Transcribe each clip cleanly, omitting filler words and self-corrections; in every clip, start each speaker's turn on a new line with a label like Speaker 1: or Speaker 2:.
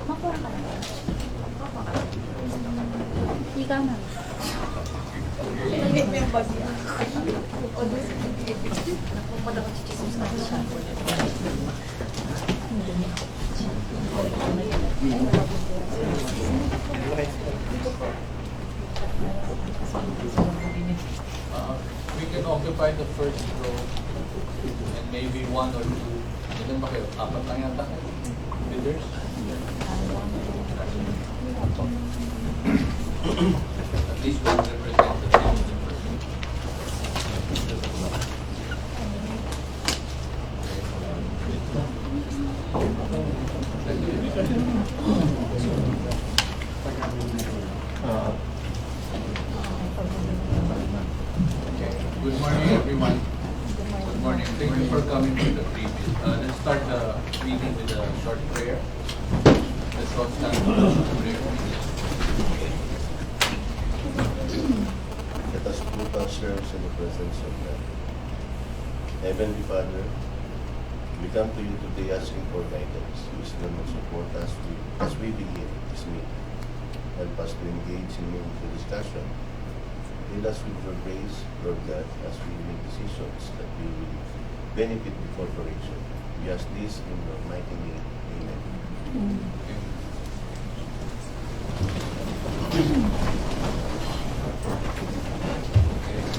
Speaker 1: Makuha ka na. Ikaw na.
Speaker 2: We can occupy the first row and maybe one or two. Ilan ba kayo? Apat lang yata. Leaders? At least one representative. Good morning, everyone. Good morning. Thank you for coming to the preview. Let's start the meeting with a short prayer. Let's all stand for the prayer.
Speaker 3: Let us put ourselves in the presence of God. Heavenly Father, we come to you today asking for guidance, wisdom, and support as we begin this meeting. Help us to engage in meaningful discussion. Lead us with your grace, Lord God, as we make decisions that we will benefit the corporation. We ask this in your mighty name. Amen.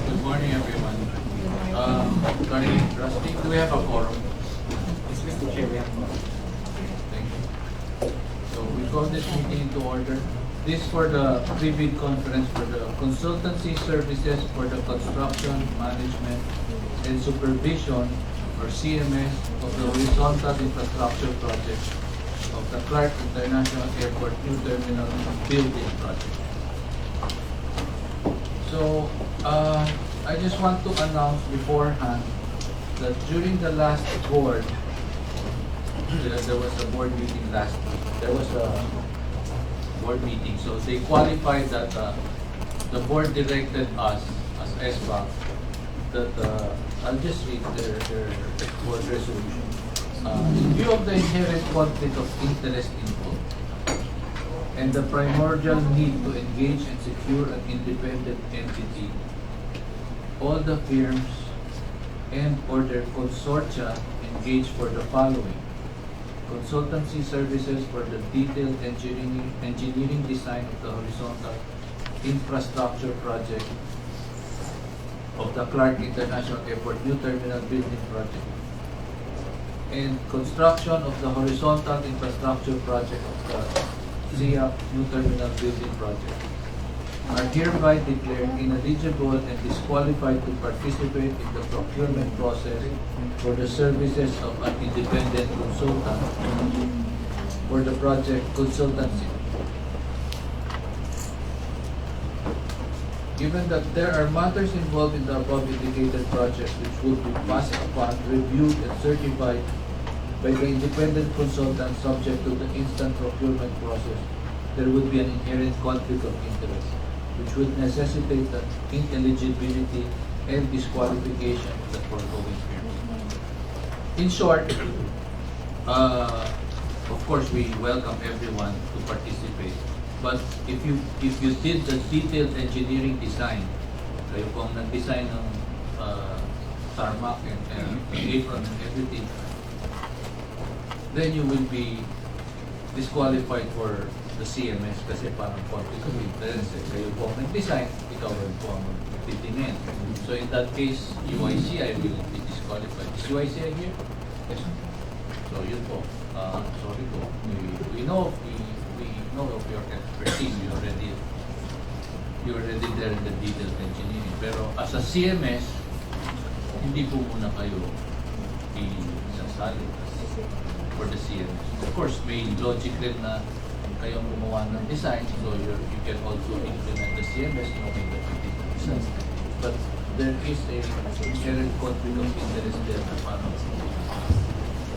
Speaker 2: Good morning, everyone. Sorry, Rusty, do we have a forum?
Speaker 4: Yes, Mr. Chair, we have one.
Speaker 2: Thank you. So we call this meeting into order. This for the pre-bid conference for the consultancy services for the construction, management, and supervision, or CMS, of the horizontal infrastructure project of the Clark International Airport New Terminal Building Project. So, I just want to announce beforehand that during the last board, there was a board meeting last week. There was a board meeting. So they qualified that the board directed us as SBAC that I'll just read their board resolution. In view of the inherent conflict of interest involved and the primordial need to engage and secure an independent entity, all the firms and or their consortia engage for the following: consultancy services for the detailed engineering design of the horizontal infrastructure project of the Clark International Airport New Terminal Building Project, and construction of the horizontal infrastructure project of the ZIA New Terminal Building Project, are hereby declared ineligible and disqualified to participate in the procurement process for the services of an independent consultant for the project consultancy. Given that there are matters involved in the above indicated project which would be passed upon, reviewed, and certified by the independent consultant subject to the instant procurement process, there would be an inherent conflict of interest, which would necessitate the ineligibility and disqualification of the foregoing firms. In short, of course, we welcome everyone to participate. But if you did the detailed engineering design, kayo po ang nag-design ng tarmac and apron and everything, then you will be disqualified for the CMS kasi parang conflict of interest. Kayo po ang nag-design, ikaw rin po ang magtitingin. So in that case, UICI will be disqualified. Is UICI here? Yes. So yun po. Sorry po. We know of your expertise. You're already there in the detailed engineering. Pero as a CMS, hindi po muna kayo isasali for the CMS. Of course, may logic rin na kayong gumawa ng design, so you can also implement the CMS knowing that you did the design. But there is a inherent conflict of interest there na parang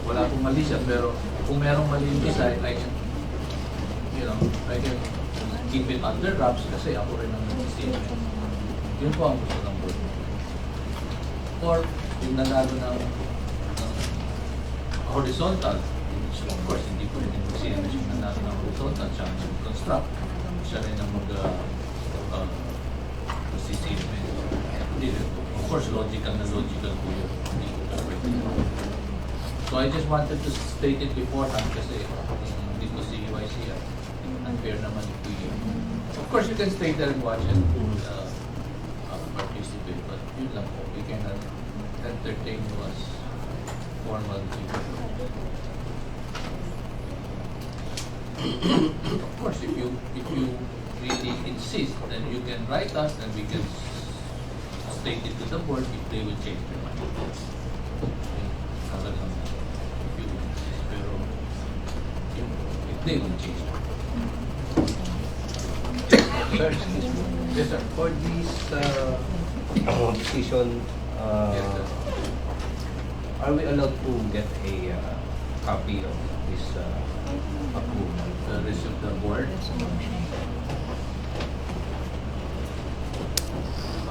Speaker 2: wala pong mali siya, pero kung merong mali yung design, I can keep it under wraps kasi ako rin ang nag-CMS. Yun po ang gusto ng board. Or yung nanalo ng horizontal, so of course, hindi po rin yung CMS yung nanalo ng ng consultant, siya ang construct, siya rin ang mag-CCMS. Of course, logical po yun. Hindi ko perspective. So I just wanted to state it beforehand kasi dito si UIC, unfair naman if we... Of course, you can stay there and watch and participate, but yun lang po. We cannot entertain you as formal people. Of course, if you really insist, then you can write us and we can state it to the board if they will change their mind. Talagang if you insist, pero if they will change their mind.
Speaker 1: Sir,
Speaker 2: Yes, sir.
Speaker 1: for this decision,
Speaker 2: Yes, sir.
Speaker 1: are we allowed to get a copy of this approval?
Speaker 2: The rest of the board.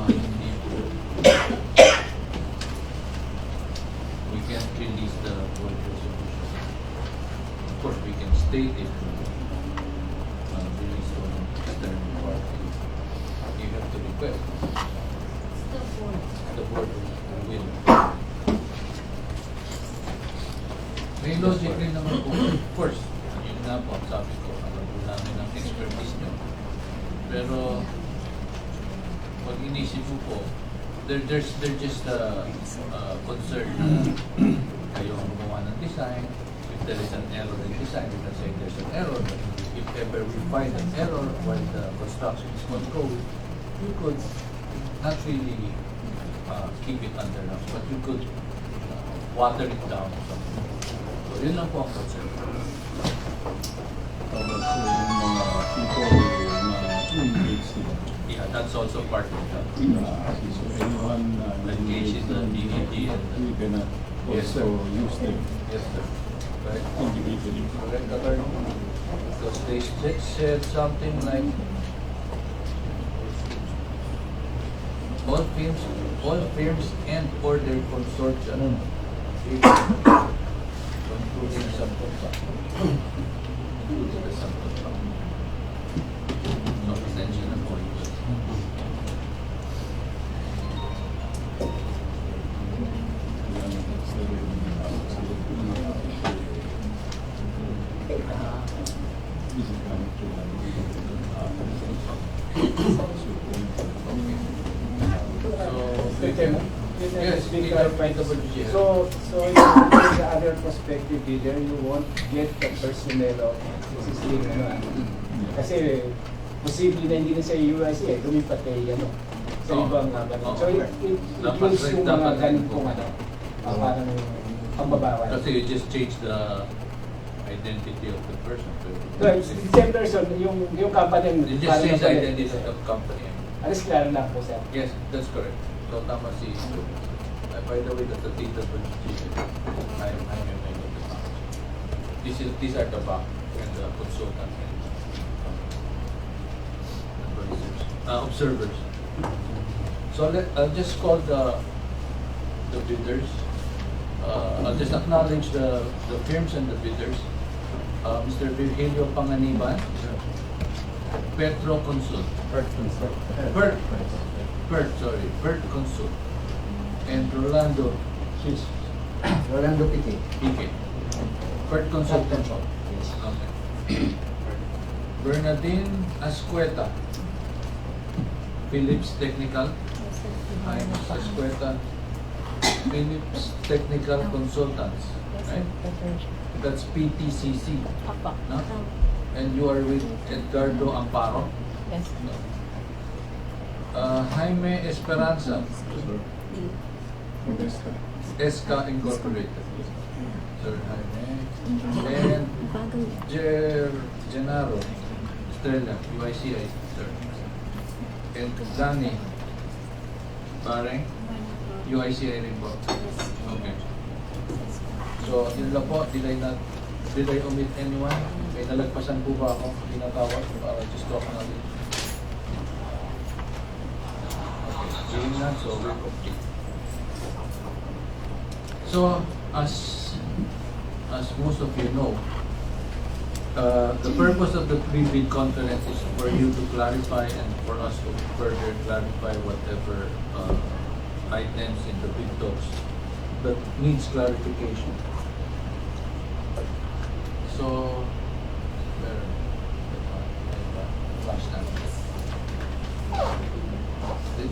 Speaker 2: Hindi po. We can't release the board resolution. Of course, we can state it. Release to an external party. You have to request. The board will. May logic rin naman po. Of course, yun nga po, sabi ko, alam po namin ang expertise nyo. Pero, pag inisip po, they're just concerned na kayo ang gumawa ng design. If there is an error in design, we can say there's an error. But if ever we find an error while the construction is controlled, you could not really keep it under wraps, but you could water it down. So, yun lang po ang concern.
Speaker 5: Tapos yung mga people na engage sila.
Speaker 2: Yeah, that's also part of that.
Speaker 5: So anyone
Speaker 2: Engage in the DDD and
Speaker 5: we cannot
Speaker 2: Yes,
Speaker 5: also use them
Speaker 2: yes, sir. Right?
Speaker 5: individually.
Speaker 2: Correct, attorney? Because they said something like all firms and or their consortia, including subcontract. Including the subcontract. So, essential na po yun.
Speaker 5: This is coming to
Speaker 2: So, yes,
Speaker 4: Be
Speaker 2: we
Speaker 4: clarified.
Speaker 2: double check.
Speaker 4: So in the other perspective, leader, you won't get the personnel of existing, kasi posible na hindi na sa UIC, lumipat kay sa
Speaker 2: Oo.
Speaker 4: ibang ganun. So it includes yung mga ganitong parang pambabawal.
Speaker 2: Kasi you just change the identity of the person.
Speaker 4: No, it's the same person, yung company.
Speaker 2: You just change the identity of the company.
Speaker 4: Alas klaro lang po, sir.
Speaker 2: Yes, that's correct. So, tama si by the way, that's the data registration. I'm a These are the bank and the consultant and advisors, observers. So, I'll just call the bidders. I'll just acknowledge the firms and the bidders. Mr. Virgilio Panganiban, Petro Consult. Bert Consult. And Rolando
Speaker 6: Pique.
Speaker 2: Pique. Bert Consultant. Okay. Bernardine Ascueta. Philips Technical. Hines Ascueta. Philips Technical Consultants. Right? That's PTCC. No? And you are with Edgardo Amparo.
Speaker 7: Yes.
Speaker 2: Jaime Esperanza,
Speaker 5: Modesta.
Speaker 2: SK Incorporated. Sir Jaime. And Genaro, Estrella, UICI, sir. And Danny, Bareng, UICI rin po. Okay. So, yun lang po. Did I omit anyone? May nalagpasan po ba ako? Tinatawag para just talk natin. Doing that, so we're complete. So, as most of you know, The purpose of the pre-bid conference is for you to clarify and for us to further clarify whatever items in the bid docs that needs clarification. So, flash na.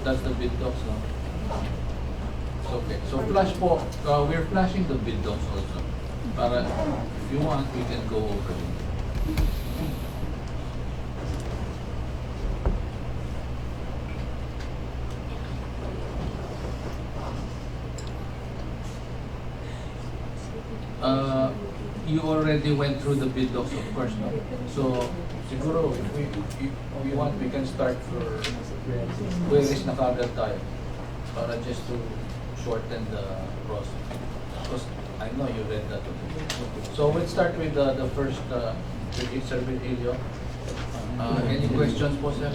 Speaker 2: That's the bid docs, no? It's okay. So flash po, we're flashing the bid docs also. Para if you want, we can go over it. You already went through the bid docs, of course, no? So, siguro, if we want, we can start for where is na kagad tayo para just to shorten the process. Because I know you read that. So, let's start with the first, Sir Virgilio. Any questions po, sir?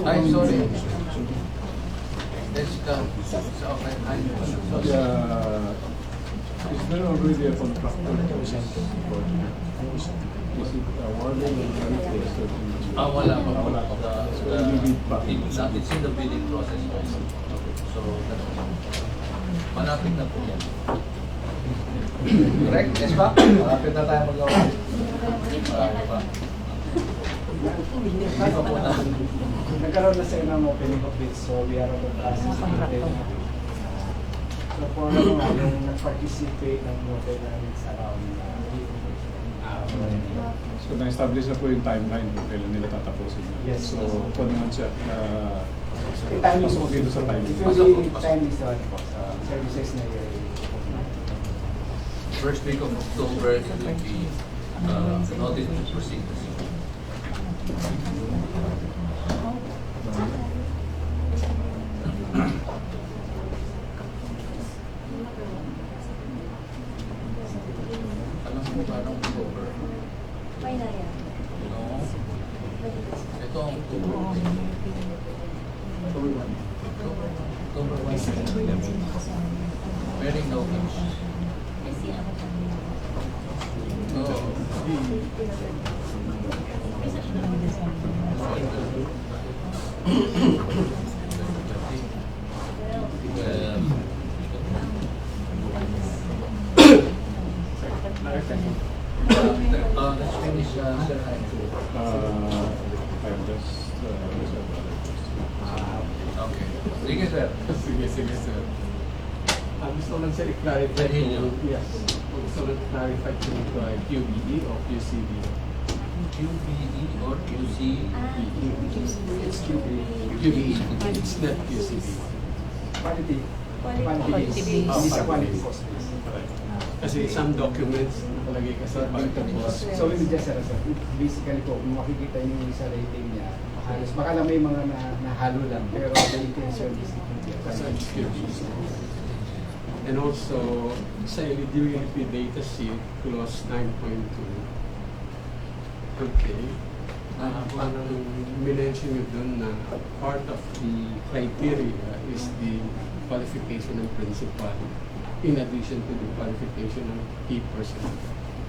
Speaker 2: Ay, sorry. Let's go. Okay.
Speaker 5: Is there already a contractor for this? Is it awarded or
Speaker 2: Wala pa po.
Speaker 5: Wala pa.
Speaker 2: It's in the bidding process also. So, malapit na po yan. Correct? Yes pa? Malapit na tayo mag-gawa. Marami pa. Hindi pa po na.
Speaker 4: Nagkaroon na sa'yo ng opening of bids, so we are on the process of it. So for yung nag-participate ng model namin sa around
Speaker 5: So, na-establish na po yung timeline kung kailan nila tatapusin.
Speaker 4: Yes.
Speaker 5: So, kung naman siya,
Speaker 4: time
Speaker 5: pasok dito sa time.
Speaker 4: It will be time is on po sa services na yun.
Speaker 2: First week of October, it will be notice to proceed. Alam mo ba ng October?
Speaker 6: May na yan.
Speaker 2: No. Ito ang October. October 1. Very notice.
Speaker 6: Kasi ako
Speaker 2: Oh. Let's finish, Sir Heinz.
Speaker 5: I'm just,
Speaker 2: Okay. Sige, sir.
Speaker 7: Sige, sir. Gusto lang sir i-clarify
Speaker 2: Virgilio.
Speaker 7: yes. Gusto lang i-clarify kung ito ay QBE o QCB.
Speaker 2: QBE or QC?
Speaker 4: It's QB.
Speaker 7: QBE. It's not QCB.
Speaker 4: Quality.
Speaker 6: Quality.
Speaker 4: Hindi sa quality cost base.
Speaker 7: Kasi some documents nakalagay kasi quality cost.
Speaker 4: So we just basically po, kung makikita niyo sa rating niya, halos baka lang may mga nahalo lang, pero the intention is
Speaker 7: So it's QBE. And also, sa eligibility data sheet, clause 9.2. Okay. Parang minention nyo dun na part of the criteria is the qualification ng principal in addition to the qualification ng key personnel.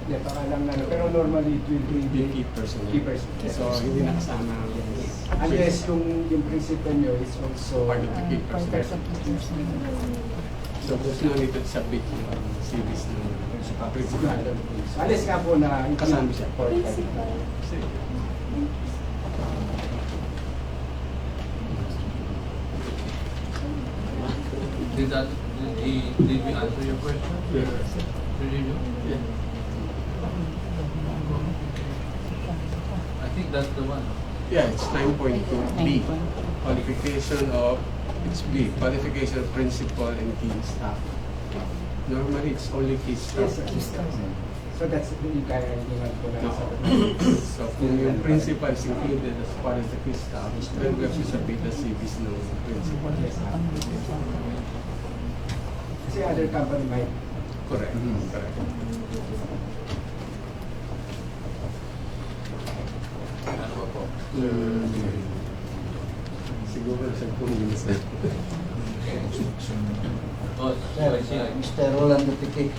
Speaker 4: Yeah, baka lang na, pero normally it will
Speaker 7: The
Speaker 4: be
Speaker 7: key personnel.
Speaker 4: key personnel.
Speaker 7: So, hindi nakasama
Speaker 4: Unless yung principal nyo is also
Speaker 7: part of the key personnel. So, gusto na nito submit yung series ng principal.
Speaker 4: Unless nga po na
Speaker 7: Kasama siya.
Speaker 6: Principal.
Speaker 7: Sige.
Speaker 2: Did we answer your question? Virgilio?
Speaker 7: Yeah.
Speaker 2: I think that's the one.
Speaker 7: Yeah, it's 9.2B. Qualification of, it's B, qualification of principal and key staff. Normally, it's only key staff.
Speaker 4: Yes, sir. So that's yung kaya naman po na sa
Speaker 7: So, kung yung principal is included as part of the key staff, then we have to submit the CVs ng principal.
Speaker 4: Kasi other company might
Speaker 7: Correct. Correct.
Speaker 2: Ano ba po?
Speaker 7: Siguro sa minutes.
Speaker 2: Oh,
Speaker 8: Sir,
Speaker 2: I see.
Speaker 8: Mr. Roland Dupique,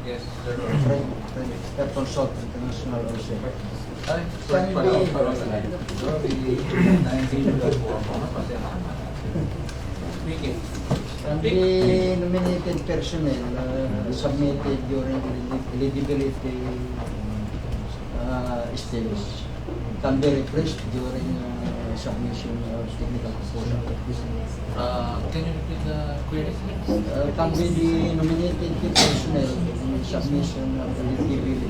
Speaker 2: Yes, sir.
Speaker 8: friend. expert consult international also.
Speaker 2: Ay,
Speaker 8: Can
Speaker 2: pala,
Speaker 8: be-
Speaker 2: pala. Sorry, 19 plus 4. Speaking.
Speaker 8: And the nominated personnel submitted during eligibility stage can be refreshed during submission of technical proposal.
Speaker 2: Can you repeat the query?
Speaker 8: Can be the nominated personnel in submission of eligibility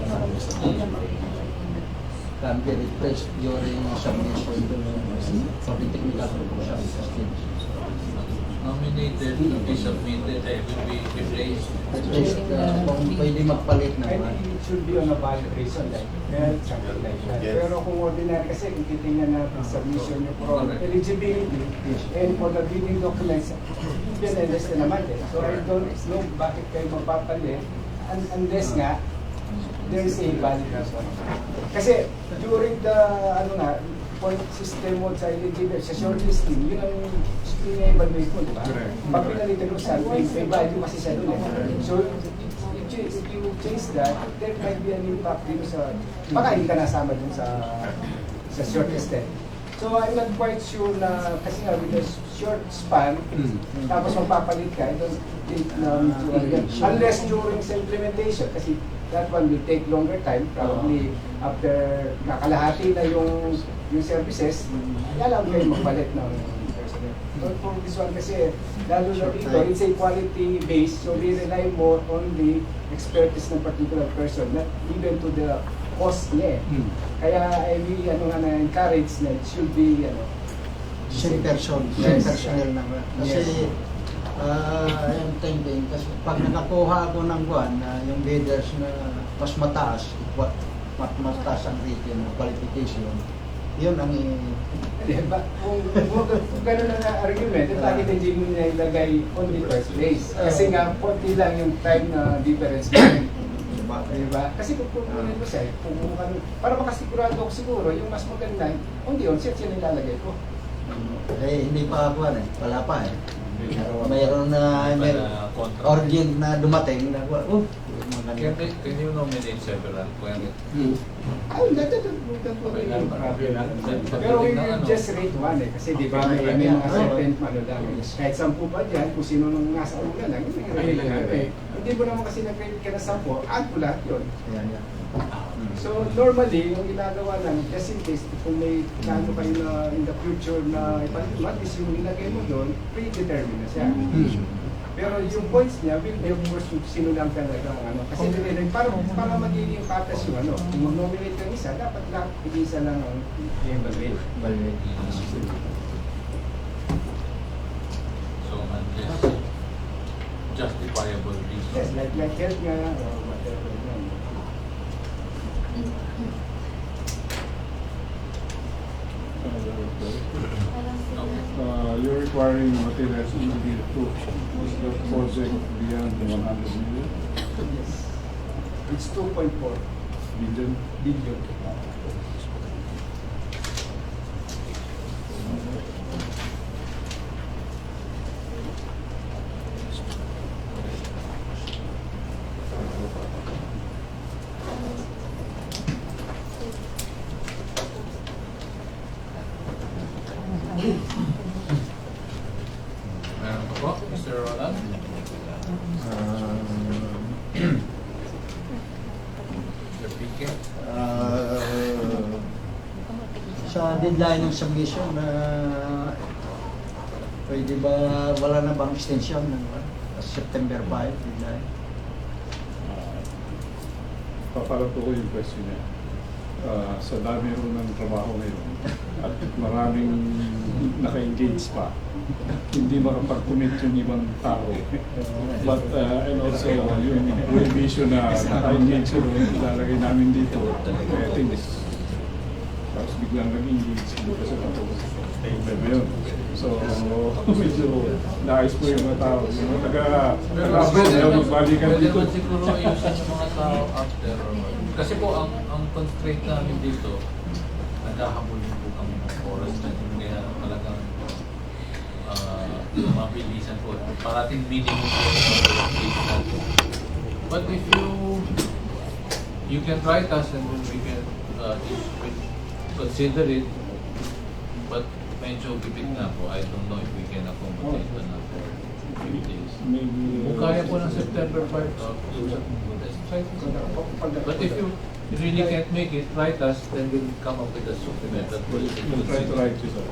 Speaker 8: can be refreshed during submission for the technical proposal stage.
Speaker 2: Nominated to be submitted, will be replaced.
Speaker 8: Refreshed kung pwede magpalit
Speaker 4: And
Speaker 8: naman.
Speaker 4: it should be on a valid reason like health, something like that.
Speaker 3: Yes.
Speaker 4: Pero kung ordinary kasi, kung titingnan natin submission nyo for
Speaker 2: Correct.
Speaker 4: eligibility and for the bidding documents, yun and less na naman din. So I don't know bakit kayo mapapalit unless nga there is a valid reason. Kasi during the, ano nga, point system mo sa eligibility, sa shortlisting, yun ang ina-evaluate mo, di ba?
Speaker 5: Correct.
Speaker 4: Pag pinalitan mo sa may value kasi siya doon eh. So, if you change that, there might be an impact dito sa, baka hindi ka nasama dun sa shortlisted. So, I'm not quite sure na, kasi nga with a short span, tapos magpapalit ka, I don't think na unless during sa implementation, kasi that one will take longer time, probably after kakalahati na yung services, alam kayo magpalit ng personnel. But for this one kasi, lalo na dito, it's a quality base, so we rely more on the expertise ng particular person, not even to the cost niya eh. Kaya I really na-encourage na it should be
Speaker 8: Same person, same personnel naman. Kasi, I'm thinking, kasi pag nakakuha ako ng buwan na yung bidders na mas mataas, mas mataas ang rating ng qualification, yun ang
Speaker 4: Kung gano'n na argument, bakit hindi mo na ilagay on the first place? Kasi nga, 40 lang yung time na difference mo. Diba? Kasi kung kukunin mo siya, para makasigurado ako siguro, yung mas maganda, hindi yun, siya nilalagay ko.
Speaker 8: hindi pa ako wala pa eh. Mayroon na urgent na dumating na maganda.
Speaker 2: Can you nominate several?
Speaker 4: Ay, pero we will just rate one eh, kasi di ba may mga certain lang. Kahit 10 pa dyan, kung sino nung nasa una lang, yun yung rate lang eh. Hindi mo naman kasi nag-rate ka na 10, add mo lahat yun. So normally, yung ginagawa lang, just in case, kung may plano kayo na in the future na ipalit, at least yung nilagay mo doon, predetermined na siya. Pero yung points niya will be of course kung sino lang talaga kasi para magiging patas yung kung mag-nominate ng isa, dapat lang isa lang ang i-evaluate.
Speaker 2: So unless justifiable reason.
Speaker 4: Yes, like health nga or whatever yan.
Speaker 5: You're requiring materials in the approved. Is the project beyond the 100 million?
Speaker 4: Yes. It's 2.4
Speaker 5: Billion?
Speaker 4: billion.
Speaker 2: Meron pa po, Mr. Roland? Mr. Pique?
Speaker 8: Sa deadline ng submission na pwede ba wala na bang extension ng September 5 deadline?
Speaker 5: Papalato ko yung question niya. Sa dami rin ng trabaho ngayon at maraming naka-engage pa, hindi makapag-commit yung ibang tao. But and also yung vision na naka-engage yung ilalagay namin dito, I think tapos biglang nag-engage kasi tapos yun. So medyo naayos po yung mga tao. Yung taga-abroad na magbalikan
Speaker 2: Pwede
Speaker 5: dito.
Speaker 2: ba siguro ayusin yung mga tao after? Kasi po ang constraint namin dito, naghahabol din po kami ng oras na kaya talagang mabilisan po. Parating minimum po yung case natin. But if you You can write us and then we can consider it. But medyo gipit na po. I don't know if we can accommodate another few days.
Speaker 5: Maybe...
Speaker 2: Kung kaya po ng September 5, let's try to set up. But if you really can't make it, write us, then we'll come up with a supplement that will
Speaker 5: We'll try to write it up.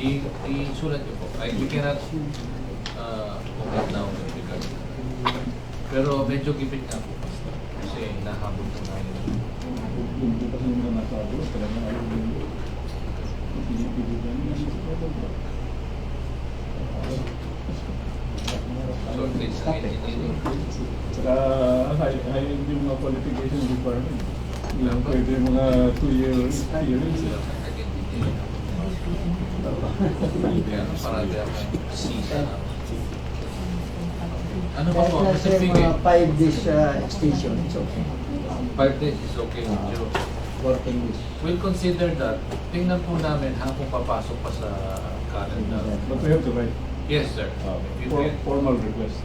Speaker 2: I-sulat niyo po. We cannot comment now with regard to that. Pero medyo gipit na po. Kasi nahabol po tayo.
Speaker 5: Kung di kasi mga nasabi, talaga ayaw yung pinipilitan niya siya sa protocol.
Speaker 2: So it's
Speaker 5: Saka hindi yung mga qualification requirement. Yung pwede mga 2-year experience.
Speaker 2: Para di ako season. Ano ba po?
Speaker 8: Let's say mga 5 days extension, it's okay.
Speaker 2: 5 days is okay with you.
Speaker 8: Working days.
Speaker 2: We'll consider that. Tingnan po namin kung papasok pa sa calendar.
Speaker 5: But we have to write
Speaker 2: Yes, sir. If you can.
Speaker 5: formal request.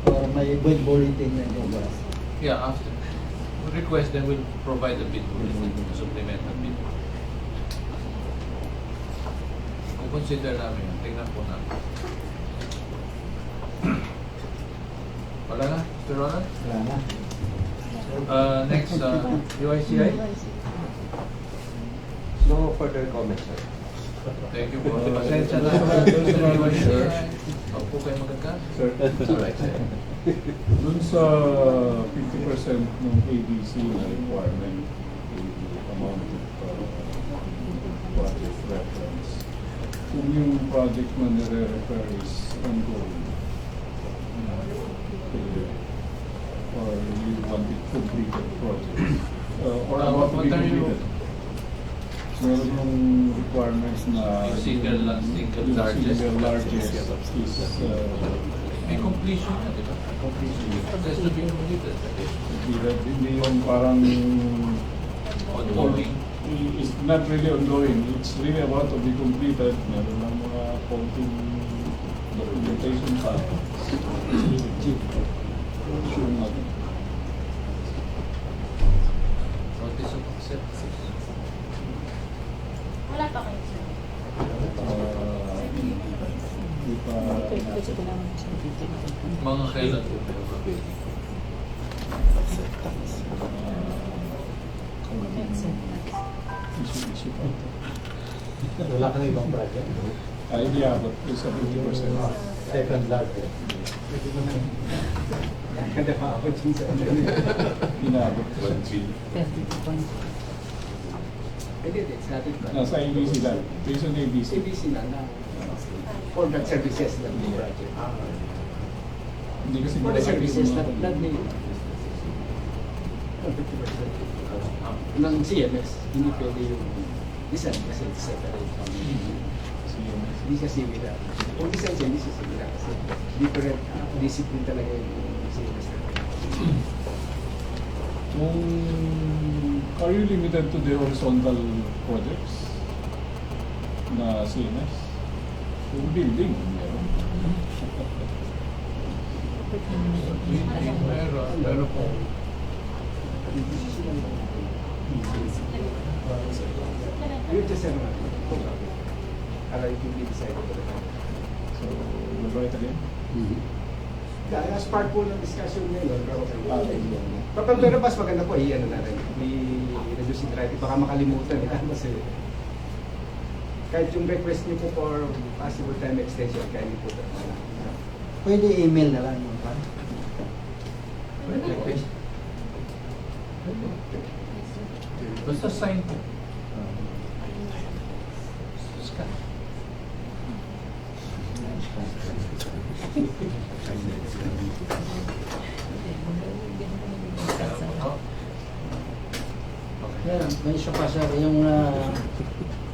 Speaker 8: Or may bulletin na yung
Speaker 2: Yeah, after request, then we'll provide a bid bulletin, supplemental bid. Kung consider namin yun, tingnan po namin. Wala na, Mr. Ronald?
Speaker 8: Wala na.
Speaker 2: Next, UICI?
Speaker 1: No further comments, sir.
Speaker 2: Thank you po. Pasensya na sa UICI. Huwag po kayo magagka.
Speaker 5: Sir,
Speaker 1: Alright, sir.
Speaker 5: dun sa 50% ng ABC na requirement, the amount of project reference, kung yung project na nire-refer is ongoing, or you want it completed project, or about to be
Speaker 2: What are you-
Speaker 5: completed. Meron yung requirements na
Speaker 2: Yung single largest.
Speaker 5: single largest is
Speaker 2: May completion na, di ba?
Speaker 5: completion.
Speaker 2: It has to be completed.
Speaker 5: Hindi yung parang
Speaker 2: Ongoing.
Speaker 5: it's not really ongoing. It's really about to be completed. Meron ng mga konting documentation pa. Sure not.
Speaker 2: Notice of acceptance.
Speaker 6: Wala pa kayo, sir.
Speaker 5: Di pa
Speaker 2: Mga kailan po?
Speaker 5: issue pa.
Speaker 4: Wala kang ibang project.
Speaker 5: Hindi abot. It's a 50%.
Speaker 4: Second log. Kada pa ako dun sa ano.
Speaker 5: Inaabot.
Speaker 4: Hindi, it's not it.
Speaker 5: Nasa ABC lang. Based on ABC.
Speaker 4: CBC na for the services ng project.
Speaker 5: Hindi kasi
Speaker 4: For the services,
Speaker 5: na
Speaker 4: not the 50%. Ng CMS, hindi pwede yung design kasi it's separate from hindi siya civil. Kung design siya, hindi siya civil kasi different discipline talaga yung CMS.
Speaker 5: Are you limited to the horizontal projects na CNS? Yung building, meron.
Speaker 2: Meron po.
Speaker 4: Yun just ano, para it will be decided.
Speaker 5: So, we'll write again.
Speaker 4: As part po ng discussion ngayon,
Speaker 5: Okay.
Speaker 4: pero mas maganda po, ano na rin, i-reduce yung writing, baka makalimutan nila kasi kahit yung request niyo po for possible time extension, kaya niyo po ito.
Speaker 8: Pwede email na lang yung pan.
Speaker 4: Request.
Speaker 2: Basta sign po. Scan.
Speaker 8: Yan, may isa pa sir, yung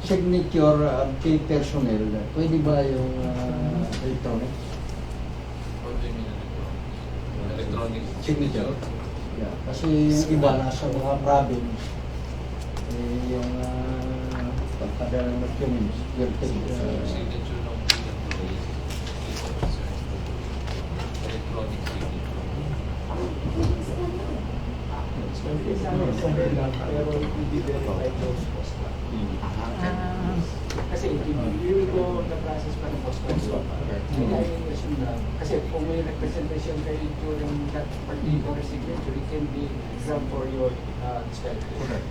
Speaker 8: signature kay personnel, pwede ba yung electronic?
Speaker 2: What do you mean electronic signature?
Speaker 8: Yeah, kasi yung iba nasa mga province, yung pagpadala ng documents, will take
Speaker 2: Signature ng electronic signature.
Speaker 4: Actually, sa amin, okay lang, pero hindi verify those post swap. Kasi you will go the process para post swap. Kaya yung assume na, kasi kung may representation kayo during that particular signature, it can be exam for your disqualification.
Speaker 7: Correct.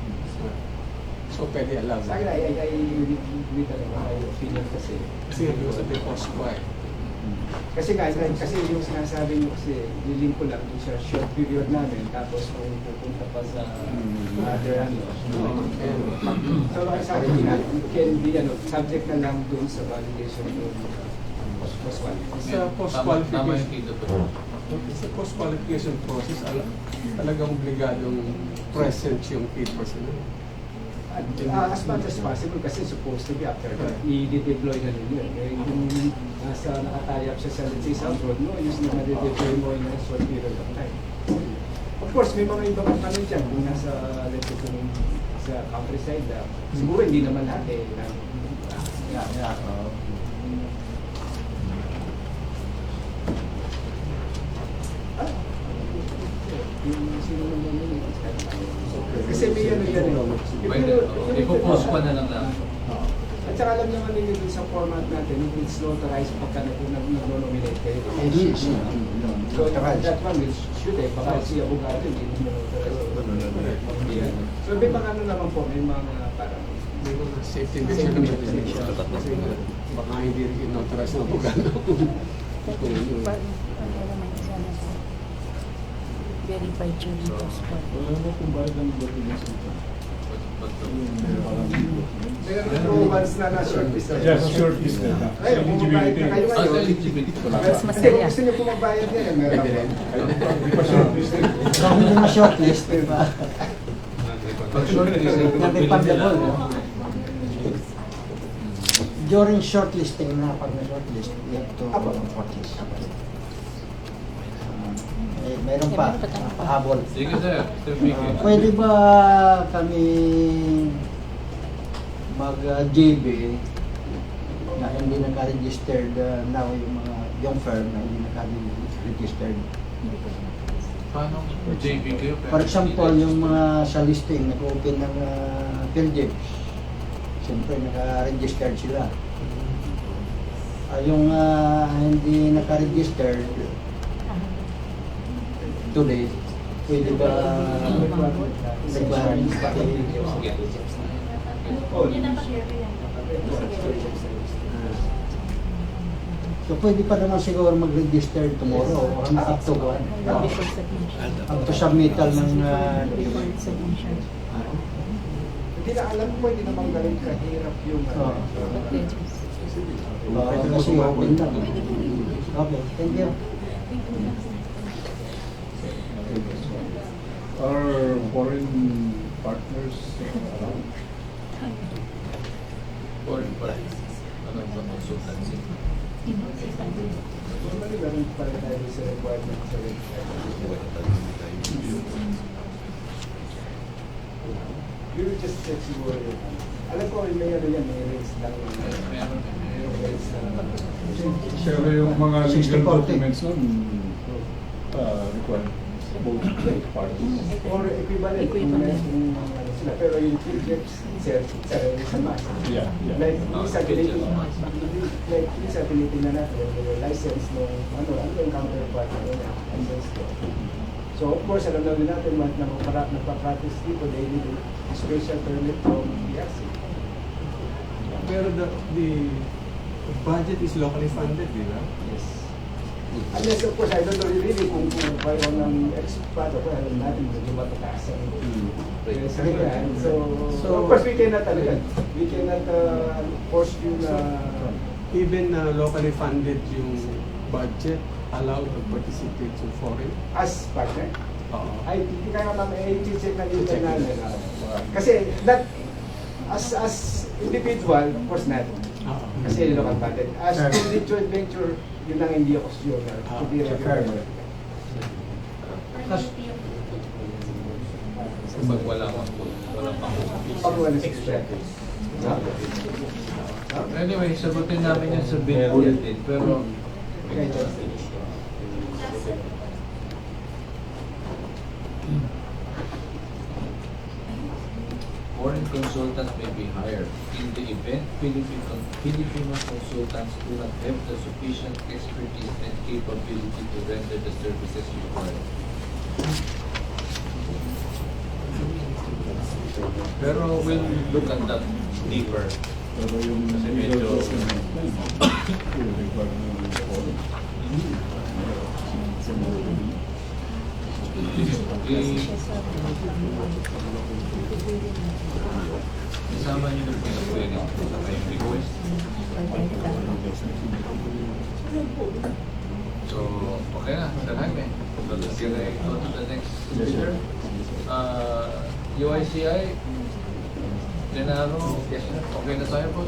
Speaker 7: So, pwede alam.
Speaker 4: Sa akin, I agree talaga my opinion kasi.
Speaker 7: Kasi nga, because of the cost ko eh.
Speaker 4: Kasi yung sinasabi nyo kasi, lilink ko lang yung sa short period namin, tapos kung pupunta pa sa other ano. So baka sa akin, it can be subject na lang dun sa validation dun.
Speaker 7: Sa
Speaker 1: Tama yung
Speaker 7: post-qualification,
Speaker 1: kito to.
Speaker 7: sa post-qualification process, talagang obligadong present yung key personnel.
Speaker 4: As much as possible kasi supposed to be after that, i-deploy na ninyo. Eh, kung nasa nakatayap siya sa, let's say, South Road, no, use na ma-deploy mo in a short period of time. Of course, may mga ibang ano dyan, kung nasa, let's say, kung sa countryside, siguro hindi naman lahat eh. Yung sino naman yun, kasi may ano yan eh.
Speaker 1: Pwede, ipopost ko na lang lang.
Speaker 4: At saka alam naman ninyo dun sa format natin, it's notarized pagka nag-nominate kayo. So that one will shoot eh, baka si abogado hindi mo notarize. So may mga ano naman po, may mga parang
Speaker 7: May mga safety measure naman din siya. Kasi baka hindi rin in-authorize ng abogado.
Speaker 6: Verified during post-qual.
Speaker 5: Wala mo kung bakit ang documents ito.
Speaker 4: pero once na na-shortlist na.
Speaker 5: Just shortlisted na.
Speaker 4: Ay, kung magbayad na kayo
Speaker 1: Ah,
Speaker 4: ngayon,
Speaker 1: eligibility pala.
Speaker 6: Mas
Speaker 4: kasi
Speaker 6: masaya.
Speaker 4: kung gusto nyo kung magbayad na yan, meron ako.
Speaker 5: Hindi pa shortlisted.
Speaker 8: Kung hindi na shortlist, diba?
Speaker 1: Pag shortlist,
Speaker 8: Refundable. During shortlisting na, pag na-shortlist, you have to purchase. Meron pa, pahabol.
Speaker 1: Sige sir, Sir Vicky.
Speaker 8: Pwede ba kami mag-JB na hindi naka-registered now yung firm na hindi naka-registered?
Speaker 1: Paano JB kayo?
Speaker 8: For example, yung mga sa listing, nag-open ng PhilJebs, siyempre naka-registered sila. Yung hindi naka-registered today, pwede ba requirement pa So pwede pa naman siguro mag-register tomorrow or up to one. Up to submittal ng
Speaker 4: Hindi na alam ko, hindi naman ganun kahirap yung
Speaker 8: kasi open lang. Okay, thank you.
Speaker 5: Our foreign partners around.
Speaker 1: Foreign parties. Ano ba consultancy?
Speaker 4: normally meron pa rin tayo sa requirement sa website. You will just check siguro yun. Alam ko may ano yan, may rates lang yun. May rates na.
Speaker 5: Pero yung mga legal
Speaker 8: 60-40.
Speaker 5: documents nun, required both parties.
Speaker 4: Or equivalent kung ano sila. Pero yung PhilJebs itself, sa mas.
Speaker 5: Yeah.
Speaker 4: Like, isa tinitingnan natin yung license ng ano yung counterpart ng license ko. So of course, alam na rin natin nagpa-practice dito, they need a special permit from PRC.
Speaker 7: Pero the budget is locally funded, di ba?
Speaker 4: Yes. Unless of course, I don't know really kung kayo ng expat, o alam natin medyo matatas ang So of course, we cannot force you na
Speaker 7: Even locally funded yung budget allowed to participate in foreign.
Speaker 4: as partner.
Speaker 7: Oo.
Speaker 4: Ay, hindi kaya namin i-check na dito namin. Kasi that, as individual, of course not.
Speaker 7: Oo.
Speaker 4: Kasi local patent. As joint venture, yun lang hindi ako sure na to be required.
Speaker 1: Pag wala pang
Speaker 4: Pag wala expect.
Speaker 1: Anyway, sagutin namin yan sa bid bulletin. Pero consultants may be hired. In the event Filipino consultants do not have the sufficient expertise and capability to render the services required. Pero we'll look at that deeper.
Speaker 5: Pero yung
Speaker 1: Kasi
Speaker 5: legal
Speaker 1: medyo-
Speaker 5: document na yun, yung require ng report.
Speaker 1: Isama niyo na po yung query sa kayong request. So, okay na, Sir Jaime. So, let's go to the next speaker. UICI, Genaro, yes, sir. Okay na tayo po?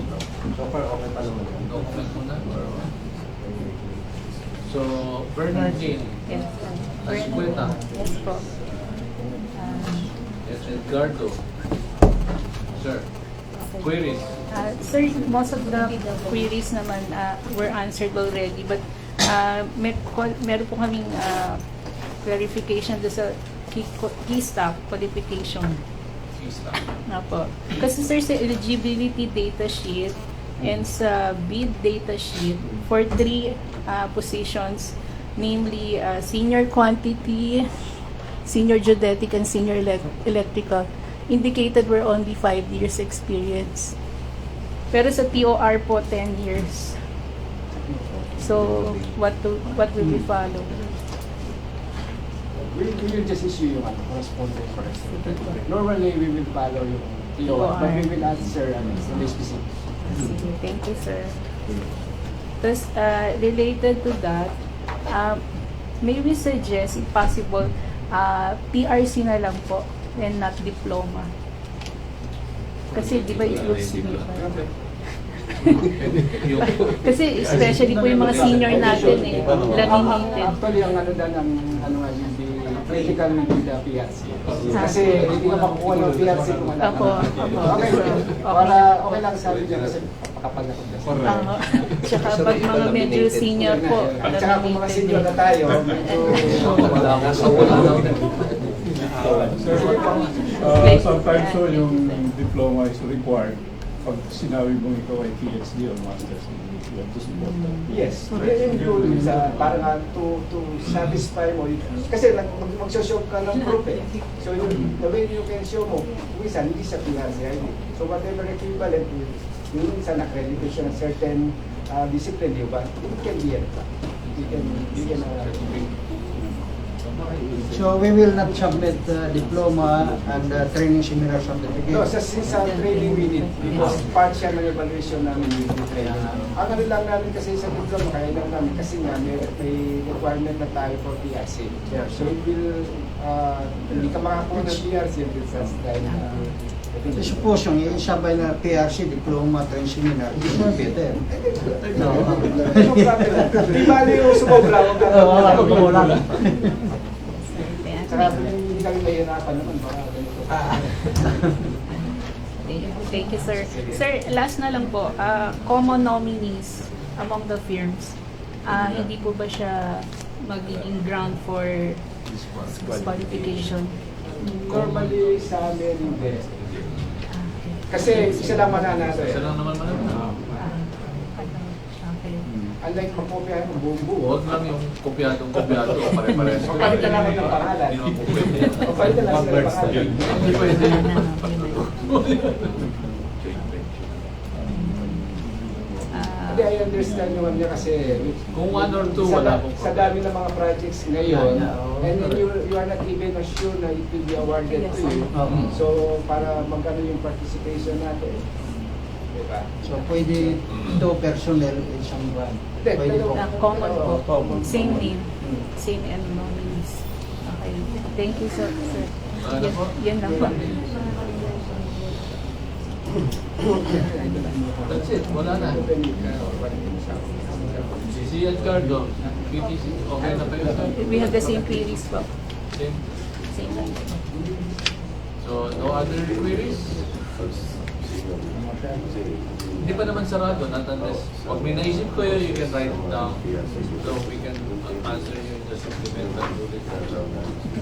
Speaker 4: So far, okay pa naman.
Speaker 1: Document muna? So, Bernardine,
Speaker 6: Yes.
Speaker 1: Asqueta,
Speaker 6: Yes po.
Speaker 1: yes, Edgardo. Sir, queries.
Speaker 6: Sir, most of the queries naman were answered already, but meron po kaming clarification doon sa key staff qualification. Nga po. Kasi sir, sa eligibility data sheet and sa bid data sheet for 3 positions, namely senior quantity, senior geodetic, and senior electrical, indicated were only 5 years experience. Pero sa TOR po, 10 years. So, what will we follow?
Speaker 4: We will just issue yung correspondent first. Normally, we will follow yung TOR, but we will answer in the specific.
Speaker 6: Sige, thank you, sir. Tapos, related to that, may we suggest, if possible, PRC na lang po and not diploma. Kasi di ba it looks different? Kasi especially po yung mga senior natin laminated.
Speaker 4: Actually, ang ano dan ang yung critical with the PRC. Kasi hindi ka makukuha ng PRC kung wala
Speaker 6: Opo,
Speaker 4: ka.
Speaker 6: opo.
Speaker 4: Okay, para okay lang sabi niya kasi kapag na
Speaker 6: Tsaka pag mga medyo senior po,
Speaker 4: At saka kung mga senior na tayo, medyo
Speaker 5: Sometimes so yung diploma is required. Pag sinabi mong ikaw ay PhD or master's, you have to support that.
Speaker 4: yes, yun sa para nga to satisfy mo. Kasi mag-show ka ng proof eh. So yung the way you can show mo, minsan hindi sa PRC ID. So whatever equivalent yung minsan accreditation ng certain discipline, di ba? It can be it can
Speaker 8: So we will not submit diploma and training seminar certificate.
Speaker 4: no, sa training we need because part siya ng evaluation namin with the training. Ang ano lang namin kasi sa diploma, kaya lang namin kasi nga may requirement na tayo for PRC. So it will, hindi ka makakuha ng PRC until such time.
Speaker 8: Suppose yung isabay na PRC, diploma, training seminar, it's not better.
Speaker 4: No problem. Di bali yung sumobra, huwag ka
Speaker 8: Wala.
Speaker 4: Saka hindi kami mahirapan naman. Baka ganito.
Speaker 6: Thank you, sir. Sir, last na lang po, common nominees among the firms, hindi po ba siya magiging ground for disqualification?
Speaker 4: Normally sa amin hindi. Kasi isa lang mananalo eh.
Speaker 1: Isa lang naman
Speaker 6: Okay.
Speaker 4: Unlike magkopyahan ng buong buo.
Speaker 1: Huwag lang yung kopyadong pare-pares.
Speaker 4: Palitan lang ng pangalan.
Speaker 1: Hindi naman po pwede.
Speaker 4: Palitan lang sila ng pangalan.
Speaker 1: Hindi pwede.
Speaker 4: Hindi, I understand naman niya kasi
Speaker 1: Kung 1 or 2,
Speaker 4: sa,
Speaker 1: wala pong
Speaker 4: sa dami ng mga projects ngayon, and then you are not even sure na it will be awarded to you. So, para magkano yung participation natin. Diba?
Speaker 8: So pwede 2 personnel isang brand. Pwede po.
Speaker 6: Common po.
Speaker 4: Common.
Speaker 6: Same name. Same and nominees. Okay. Thank you, sir.
Speaker 1: Ano po?
Speaker 6: Yan lang po.
Speaker 1: That's it. Wala na. Si Edgardo, PTC, okay na kayo sir?
Speaker 6: We have the same queries po.
Speaker 1: Same.
Speaker 6: Same lang.
Speaker 1: So, no other queries?
Speaker 2: Hindi pa naman sarado, not unless, pag may naisip ko yun, you can write it down. So we can answer you in the supplemental bullet.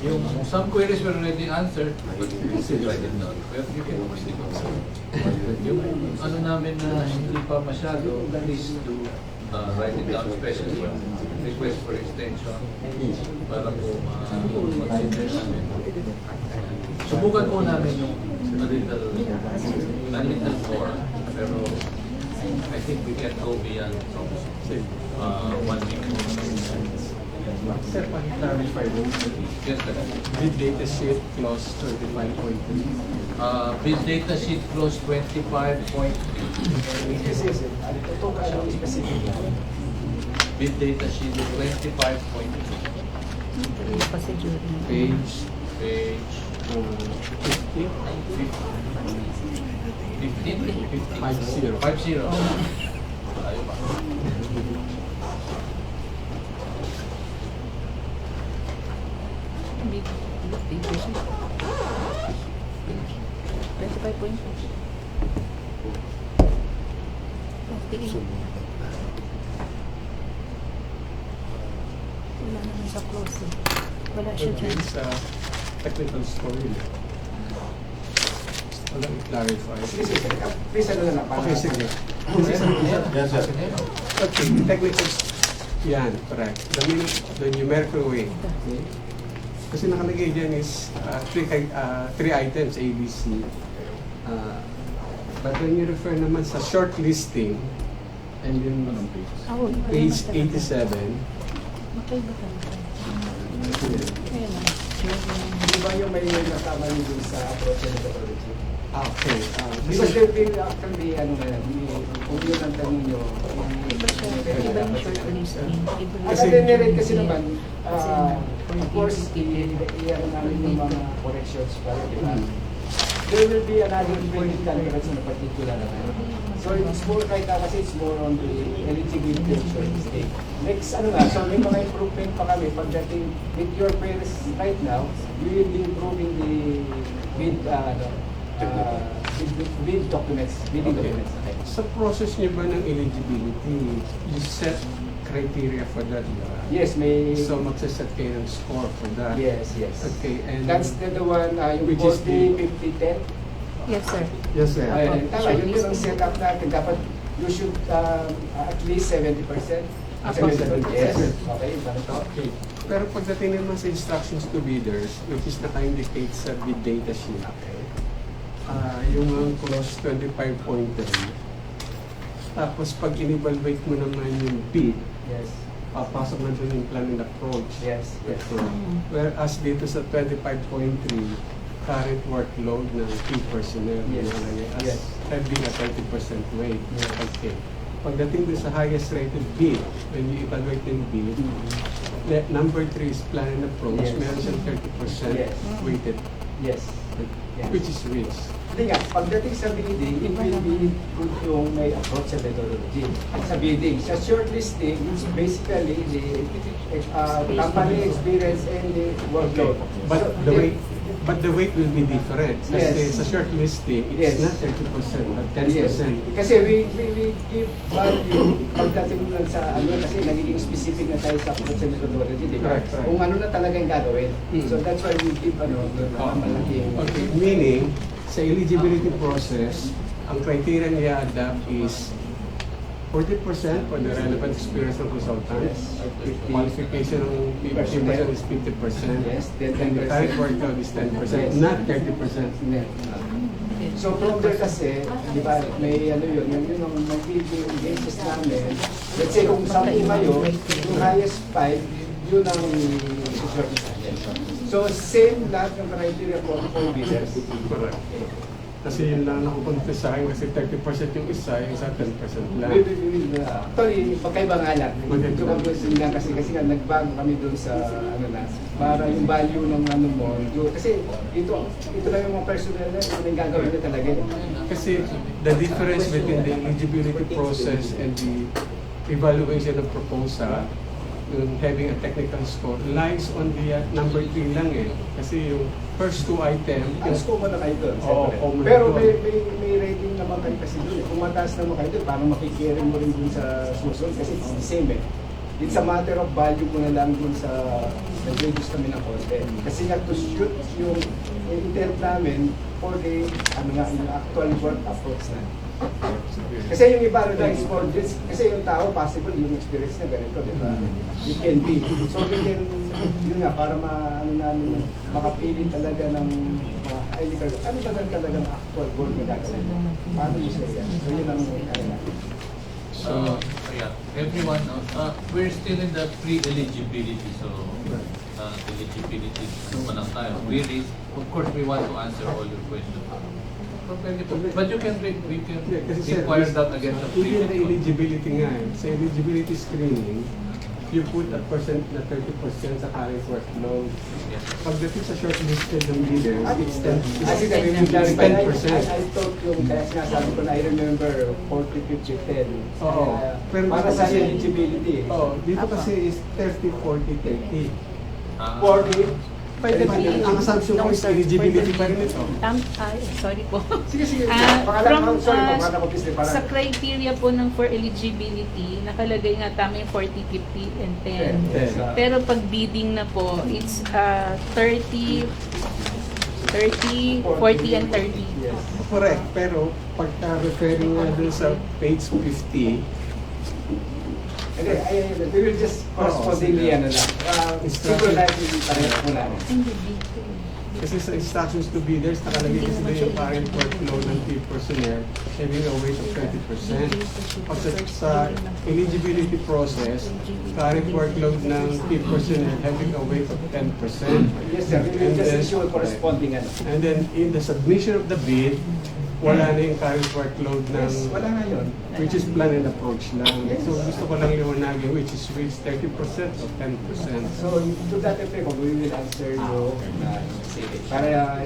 Speaker 2: Yung some queries were already answered, but you can still write it down. But you can still answer. Yung ano namin na hindi pa masyado, at least to write it down, especially yung request for extension para po mag-consider namin. Subukan po namin yung a little more, pero I think we can go beyond 1 week.
Speaker 7: Sir, pag-clarify mo,
Speaker 2: Yes, sir.
Speaker 7: bid data sheet clause 35.3.
Speaker 2: Bid data sheet clause 25.
Speaker 4: Kasi, ito ka specific.
Speaker 2: Bid data sheet 25.2.
Speaker 7: Page
Speaker 2: Page
Speaker 7: 50.
Speaker 2: 50. 50. Ayaw pa.
Speaker 6: Big issue. 25 points. Wala naman sa close eh. Wala siya dyan.
Speaker 7: Again, sa technical story. Walang i-clarify.
Speaker 4: Sige, please ano na lang.
Speaker 7: Okay, sige.
Speaker 3: Yes, sir.
Speaker 7: Okay, technical. Yan, correct. The numerical way. Kasi nakalagay dyan is three items, A, B, C. But when you refer naman sa short listing, and then
Speaker 6: Oh,
Speaker 7: page 87,
Speaker 6: Magkaiba ka. Ayan na.
Speaker 4: Di ba yung may nasama niyo dun sa approach and methodology?
Speaker 7: okay.
Speaker 4: Because there will actually, ano na yan, kung yun ang tanong nyo,
Speaker 6: Iba siya. Iba yung short listing. Iba
Speaker 4: Ang
Speaker 7: Kasi-
Speaker 4: meron kasi naman, of course, i-ano namin yung mga corrections para, di ba? There will be another 20 candidates na particular naman. So it's more right now kasi it's more on the eligibility of short stay. Next, ano nga, so may mga improvement pa kami pagdating with your queries right now, we will be improving the bid, bid documents, bidding
Speaker 7: Okay.
Speaker 4: documents. Okay.
Speaker 7: Sa process niyo ba ng eligibility, you set criteria for that, di ba?
Speaker 4: Yes, may...
Speaker 7: So magsaset kayo ng score for that.
Speaker 4: Yes, yes.
Speaker 7: Okay, and
Speaker 4: That's the one, yung
Speaker 7: Which is
Speaker 4: 40, 50, 10.
Speaker 6: Yes, sir.
Speaker 7: yes, sir.
Speaker 4: Ayun, tama, yun ang setup natin. Dapat you should at least 70%.
Speaker 7: Ako, 70%.
Speaker 4: Yes. Okay, paano to?
Speaker 7: Okay. Pero pagdating naman sa instructions to bidders, which is naka-indicate sa bid data sheet, yung clause 25.3, tapos pag in-evaluate mo naman yung bid,
Speaker 4: Yes.
Speaker 7: papasok na doon yung plan and approach.
Speaker 4: Yes. Yes.
Speaker 7: Whereas dito sa 25.3, current workload ng key personnel
Speaker 4: Yes.
Speaker 7: nakalagay as
Speaker 4: Yes.
Speaker 7: having a 30% weight.
Speaker 4: Yes.
Speaker 7: Okay. Pagdating dun sa highest rated bid, when you evaluate yung bid, number 3 is plan and approach,
Speaker 4: Yes.
Speaker 7: meron siyang 30%
Speaker 4: Yes.
Speaker 7: weighted,
Speaker 4: Yes. Yes.
Speaker 7: which is which?
Speaker 4: Hindi nga, pagdating sa bidding, it will be good yung may approach sa methodology. Sa bidding, sa shortlisting, it's basically the company experience and the workload.
Speaker 7: But
Speaker 4: So,
Speaker 7: the weight will be different. Kasi
Speaker 4: Yes.
Speaker 7: sa short listing,
Speaker 4: Yes.
Speaker 7: it's not 30%, but 10%.
Speaker 4: Yes. Kasi we give value pagdating lang sa ano, kasi nagiging specific na tayo sa approach and methodology, di ba?
Speaker 7: Correct, correct.
Speaker 4: Kung ano na talagang gagawin.
Speaker 7: Mm.
Speaker 4: So that's why we give malaking...
Speaker 7: Okay, meaning, sa eligibility process, ang criteria niya adapt is 40% for the relevant experience ng consultant.
Speaker 4: Yes.
Speaker 7: Qualification ng 50% is 50%.
Speaker 4: Yes, then
Speaker 7: And the
Speaker 4: 10%.
Speaker 7: current workload is 10%,
Speaker 4: Yes.
Speaker 7: not 30%.
Speaker 4: net. So from there kasi, di ba, may ano yun ang magiging basis namin. Let's say kung 10 kayo, yung highest 5, yun ang shortlist natin. So same lahat ng criteria for bidders.
Speaker 7: Correct. Kasi yun lang nakupunta sa akin kasi 30% yung isa 10% lang.
Speaker 4: Actually, pagkaiba nga lang.
Speaker 7: Magkaiba.
Speaker 4: Ito conclusion lang kasi nga nagbago kami doon sa ano na, para yung value ng ano mo. Kasi ito lang yung mga personnel na ito yung gagawin na talaga.
Speaker 7: Kasi the difference between the eligibility process and the evaluation of proposal having a technical score lies on the number 3 lang eh. Kasi yung first 2 item,
Speaker 4: Ang score mo na kayo doon.
Speaker 7: Oo,
Speaker 4: separate.
Speaker 7: common
Speaker 4: Pero
Speaker 7: doon.
Speaker 4: may rating naman kayo kasi doon. Kung mataas naman kayo doon, parang makikirin mo rin doon sa susunod kasi it's the same eh. It's a matter of value ko na lang doon sa nag-reduce kami ng konti. Kasi nga to shoot yung intent namin for the yung actual work approach na. Kasi yung iba na is for this, kasi yung tao possible yung experience na ganito, di ba? It can be. So yun nga, para namin makapili talaga ng mga highly ano ba talagang actual goal na gagawin? Paano yung sila? So yun ang kaya.
Speaker 1: So, yeah, everyone, we're still in the pre-eligibility, so eligibility, ano pa lang tayo. Of course, we want to answer all your questions. But you can
Speaker 7: kasi sir,
Speaker 1: inquire that again sa
Speaker 7: even the
Speaker 1: pre-
Speaker 7: eligibility nga eh. Sa eligibility screening, you put a percent na 30% sa current workload.
Speaker 1: Yes.
Speaker 7: Pagdating sa shortlisted ng leaders, it's 10%.
Speaker 4: Kasi
Speaker 7: It's
Speaker 4: kami clarify,
Speaker 7: 10%.
Speaker 4: I thought yung kaya sinasabi ko na I remember 40, 50, 10.
Speaker 7: Oo. Pero
Speaker 4: Para
Speaker 7: dito
Speaker 4: sa
Speaker 7: kasi-
Speaker 4: eligibility.
Speaker 7: Oh, dito kasi is 30, 40, 30.
Speaker 4: 40.
Speaker 6: For the
Speaker 7: Ang assumption ko is
Speaker 6: sir,
Speaker 7: eligibility
Speaker 6: for
Speaker 7: pa
Speaker 6: the-
Speaker 7: rin ito.
Speaker 6: Sorry po.
Speaker 4: Sige, sige.
Speaker 6: From,
Speaker 4: Sorry po, para ko please.
Speaker 6: sa criteria po ng for eligibility, nakalagay nga tama yung 40, 50, and 10.
Speaker 7: Yes.
Speaker 6: Pero pag bidding na po, it's 30, 40, and 30.
Speaker 4: Yes.
Speaker 7: Correct. Pero pagka referring nga dun sa page 50,
Speaker 4: Hindi, we will just correspondingly ano lang. Siguro natin pareho po namin.
Speaker 7: kasi sa instructions to bidders, nakalagay kasi doon yung current workload ng field personnel having a weight of 30%. Pag sa eligibility process, current workload ng field personnel having a weight of 10%.
Speaker 4: Yes, sir. We will just issue a corresponding ano.
Speaker 7: And then in the submission of the bid, wala na yung current workload ng
Speaker 4: Yes, wala nga yun.
Speaker 7: which is plan and approach lang. So gusto ko lang liwanagin which is 30% or 10%.
Speaker 4: So, to that effect, we will answer you na para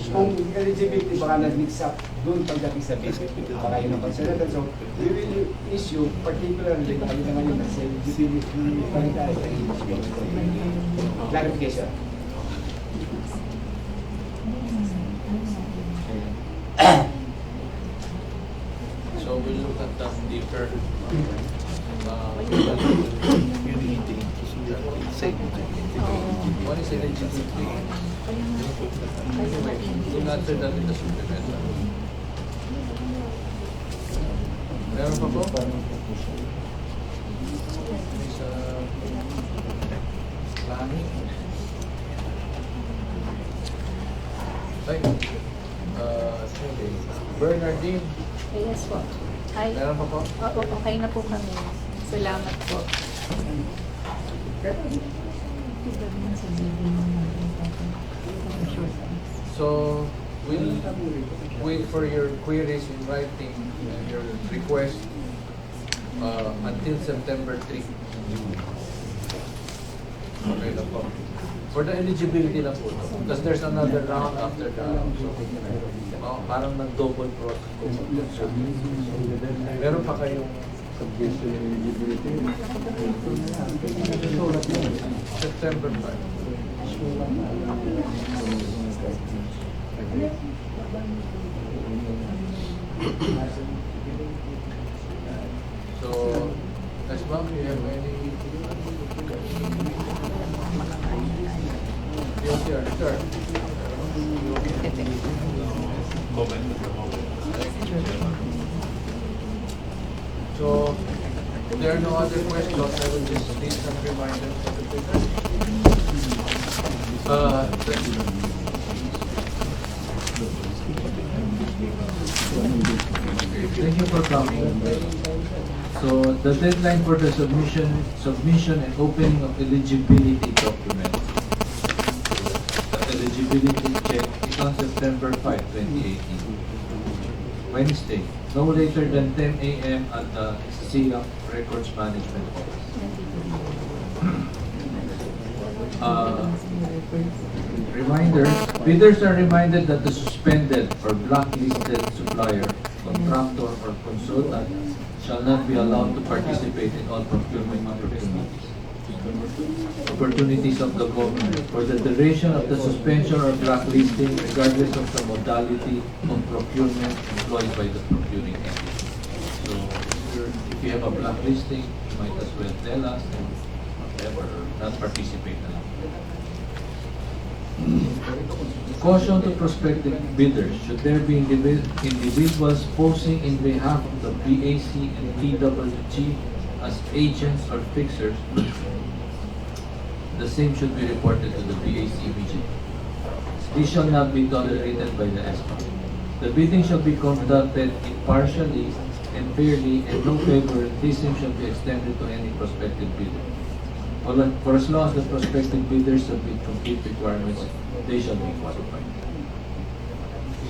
Speaker 4: kung eligibility baka nag-mix up doon pagdating sa bid, baka yun ang concern natin. So, we will issue particularly baka yun naman yung nasa eligibility clarification.
Speaker 1: So we'll look at that deeper. What is eligibility? Anyway, we'll answer that in the supplemental. Meron pa po? May sa planning. Ay, Bernardine,
Speaker 6: Yes po. Ay,
Speaker 1: meron pa po?
Speaker 6: okay na po kami. Salamat po.
Speaker 1: So, we'll wait for your queries in writing and your request until September 3. Okay na po. For the eligibility lang po. Because there's another round after that. So, parang nag-double process. Meron pa kayong
Speaker 7: Submission eligibility.
Speaker 1: September 5. So, as ma'am, you have any? Yes, sir. Sir. So, if there are no other questions, I will just need some reminders for the speaker. Thank you for coming. So the deadline for the submission and opening of eligibility documents, the eligibility check is on September 5, 2018, Wednesday, no later than 10 a.m. at the SIAC Records Management Office. Reminder, bidders are reminded that the suspended or blacklisted supplier, contractor, or consultant shall not be allowed to participate in all procurement opportunities. opportunities of the government for the duration of the suspension or blacklisting regardless of the modality of procurement employed by the procuring entity. So if you have a blacklisting, you might as well tell us and whatever, not participate na lang. Caution to prospective bidders, should there be individuals posing in behalf of the BAC and PWG as agents or fixers, the same should be reported to the BAC immediately. This shall not be tolerated by the SPA. The bidding shall be conducted impartially and fairly, and no favoritism shall be extended to any prospective bidder. For as long as the prospective bidders submit complete requirements, they shall be qualified.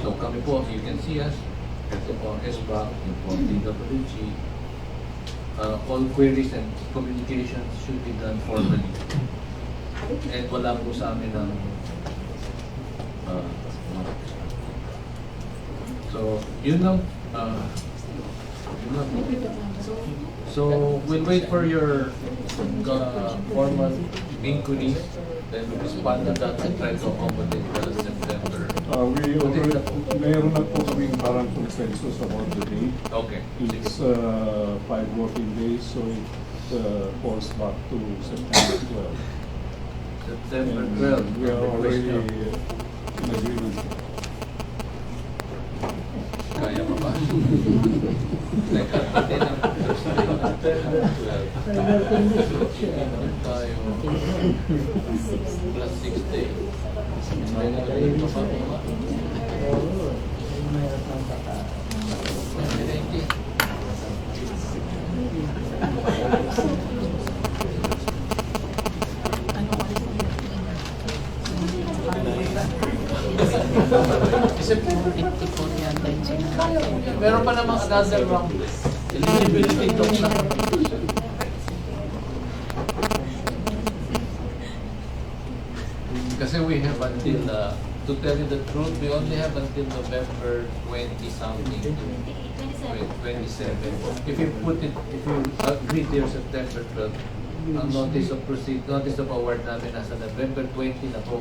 Speaker 1: So kami po, you can see us, ito po ang SBA, ito po ang PWG. All queries and communications should be done formally. And wala po sa amin ng so, yun lang. Yun lang. So, we'll wait for your formal inquiry, then we'll respond to that and try to accommodate the September.
Speaker 5: We already, mayroon na po kaming parang consensus about the date.
Speaker 1: Okay.
Speaker 5: It's 5 working days, so it falls back to September 12.
Speaker 1: September
Speaker 5: And
Speaker 1: 12.
Speaker 5: we are already in agreement.
Speaker 1: Kaya pa ba? Teka, pati na. Tayo. Plus 6 days. Thank you. September 54 yata yung sinabi. Meron pa namang another round. Eligibility doc na. Kasi we have until, to tell you the truth, we only have until November 20 something. 27. If you put it, if you agree there September 12, ang notice of award namin nasa November 20 na po.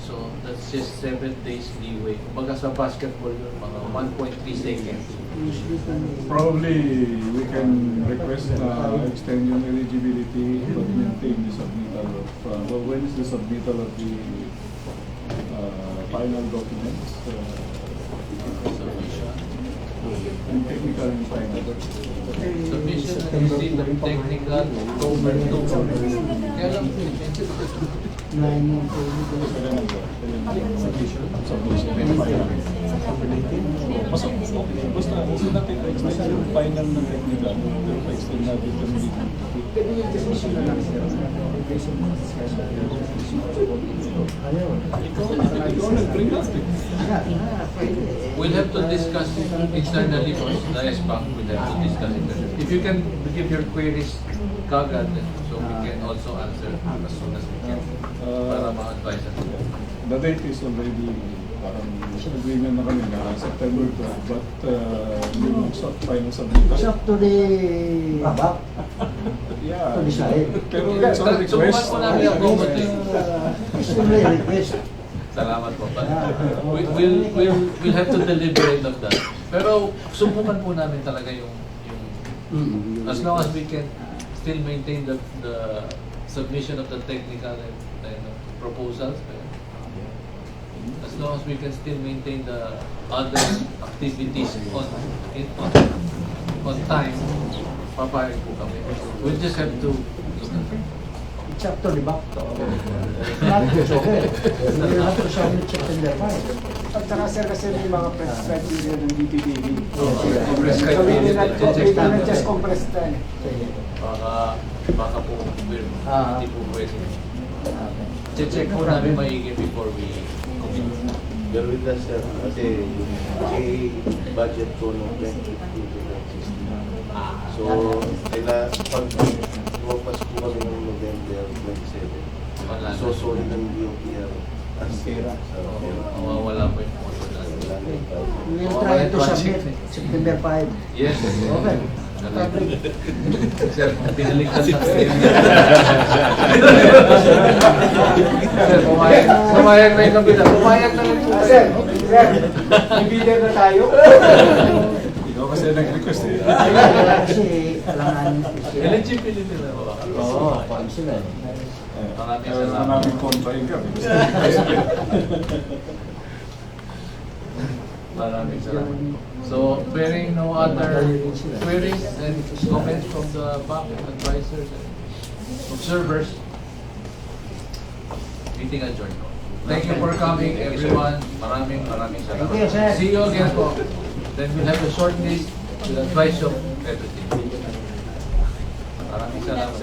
Speaker 1: So, that's just 7 days leeway. Kumbaga sa basketball yun, mga 1.3 seconds.
Speaker 5: Probably we can request extend yung eligibility but maintain the submittal of, well, when is the submittal of the final documents? And technical and final.
Speaker 1: Submission and receipt of technical October 2. Kaya lang,
Speaker 5: Submission and final. Basta kasi natin extend yung final ng technical, pero pa-extend natin yung legal. Ikaw nag-bring natin.
Speaker 1: we'll have to discuss internally first. The SPAC will have to discuss internally. If you can give your queries kagad, so we can also answer as soon as we can. Para ma-advise natin.
Speaker 5: The date is already parang agreement na kami na September 12, but yung final submission.
Speaker 8: It's up to the back.
Speaker 5: Yeah.
Speaker 8: To decide.
Speaker 5: Pero it's a request.
Speaker 1: Subukan po namin ang accommodate.
Speaker 8: It's only a request.
Speaker 1: Salamat po. We'll have to deliberate of that. Pero subukan po namin talaga yung as long as we can still maintain the submission of the technical and proposals. As long as we can still maintain the other activities on time, papayag po kami. We'll just have to
Speaker 8: It's up to the back. Not it's okay. We have to submit September 5.
Speaker 4: At saka sir, kasi may mga prescribed period ng DPDB.
Speaker 1: prescribed
Speaker 4: So we
Speaker 1: period.
Speaker 4: will not just compress time.
Speaker 1: baka po hindi po pwede. Check po namin maigi before we commit.
Speaker 3: Pero with that, sir, kasi yung budget ko noong 2015 to 2016. So, pag lumabas po kami ng November 27, so solid ng DOPR as pera sa pera.
Speaker 1: Mawawala po yung photo natin.
Speaker 8: We'll try to submit September 5.
Speaker 1: Yes.
Speaker 8: Okay.
Speaker 2: Sir, pinaligtas sa sir, pumayag na yung kapila. Pumayag na lang po.
Speaker 4: Sir, may bidder na tayo.
Speaker 5: Ikaw kasi nag-request eh.
Speaker 8: Kasi alangan sila.
Speaker 2: Eligibility na ba?
Speaker 8: Oo, pag sila.
Speaker 2: Maraming
Speaker 5: Kaya
Speaker 2: salamat.
Speaker 5: namin kontrahin ka.
Speaker 2: Maraming salamat. So, bearing no other queries and comments from the back advisors and observers, meeting adjourned. Thank you for coming, everyone. Maraming salamat.
Speaker 8: Thank you, sir.
Speaker 2: See you again po. Then we'll have a short list with advice of everything. Maraming salamat.